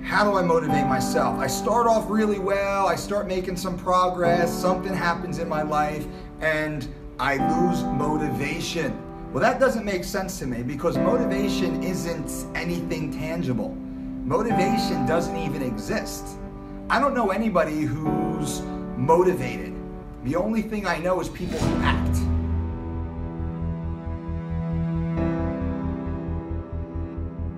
How do I motivate myself? I start off really well, I start making some progress, something happens in my life, and I lose motivation. Well, that doesn't make sense to me because motivation isn't anything tangible. Motivation doesn't even exist. I don't know anybody who's motivated. The only thing I know is people who act.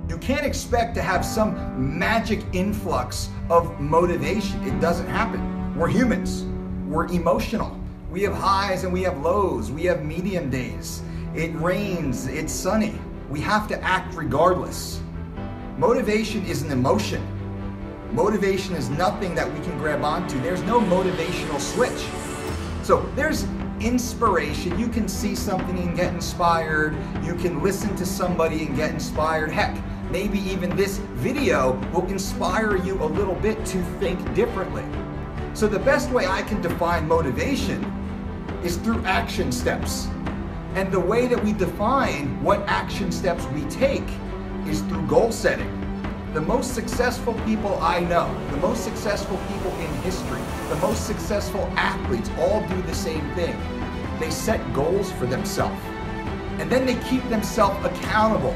You can't expect to have some magic influx of motivation. It doesn't happen. We're humans. We're emotional. We have highs and we have lows. We have medium days. It rains, it's sunny. We have to act regardless. Motivation is an emotion. Motivation is nothing that we can grab onto. There's no motivational switch. So there's inspiration. You can see something and get inspired. You can listen to somebody and get inspired. Heck, maybe even this video will inspire you a little bit to think differently. So the best way I can define motivation is through action steps. And the way that we define what action steps we take is through goal setting. The most successful people I know, the most successful people in history, the most successful athletes all do the same thing. They set goals for themselves. And then they keep themselves accountable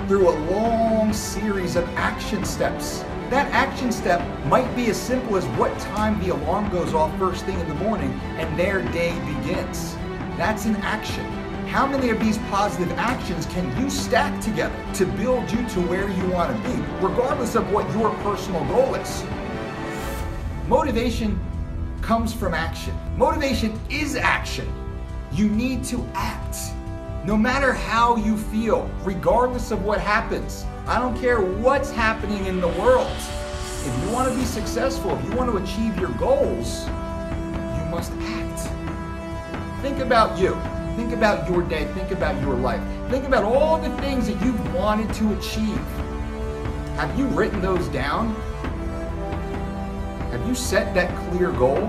through a long series of action steps. That action step might be as simple as what time the alarm goes off first thing in the morning and their day begins. That's an action. How many of these positive actions can you stack together to build you to where you want to be, regardless of what your personal goal is? Motivation comes from action. Motivation is action. You need to act. No matter how you feel, regardless of what happens. I don't care what's happening in the world. If you want to be successful, if you want to achieve your goals, you must act. Think about you. Think about your day. Think about your life. Think about all the things that you've wanted to achieve. Have you written those down? Have you set that clear goal?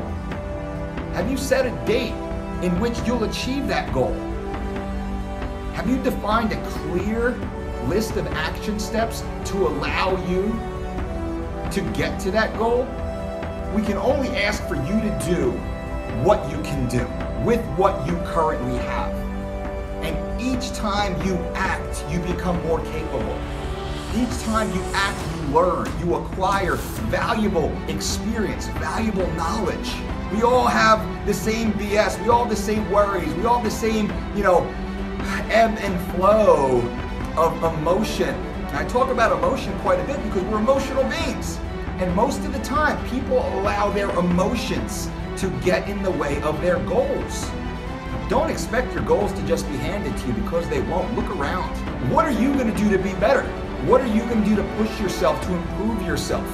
Have you set a date in which you'll achieve that goal? Have you defined a clear list of action steps to allow you to get to that goal? We can only ask for you to do what you can do with what you currently have. And each time you act, you become more capable. Each time you act, you learn, you acquire valuable experience, valuable knowledge. We all have the same BS, we all have the same worries, we all have the same, ebb and flow of emotion. And I talk about emotion quite a bit because we're emotional beings. And most of the time, people allow their emotions to get in the way of their goals. Don't expect your goals to just be handed to you because they won't. Look around. What are you going to do to be better? What are you going to do to push yourself, to improve yourself?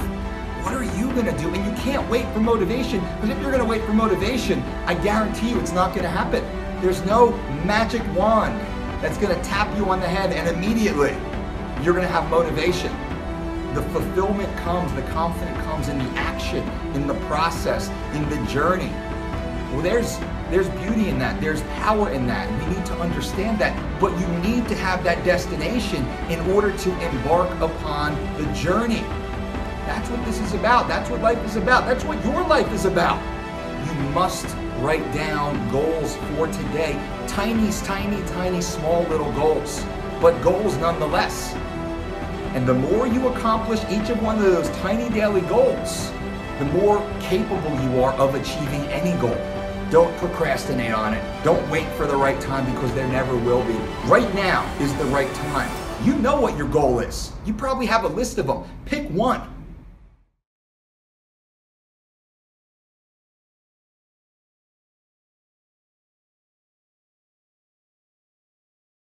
What are you going to do? And you can't wait for motivation, because if you're going to wait for motivation, I guarantee you it's not going to happen. There's no magic wand that's going to tap you on the head and immediately you're going to have motivation. The fulfillment comes, the confidence comes in the action, in the process, in the journey. Well, there's beauty in that. There's power in that. We need to understand that. But you need to have that destination in order to embark upon the journey. That's what this is about. That's what life is about. That's what your life is about. You must write down goals for today. Tiny, small little goals. But goals nonetheless. And the more you accomplish each of one of those tiny daily goals, the more capable you are of achieving any goal. Don't procrastinate on it. Don't wait for the right time because there never will be. Right now is the right time. You know what your goal is. You probably have a list of them. Pick one.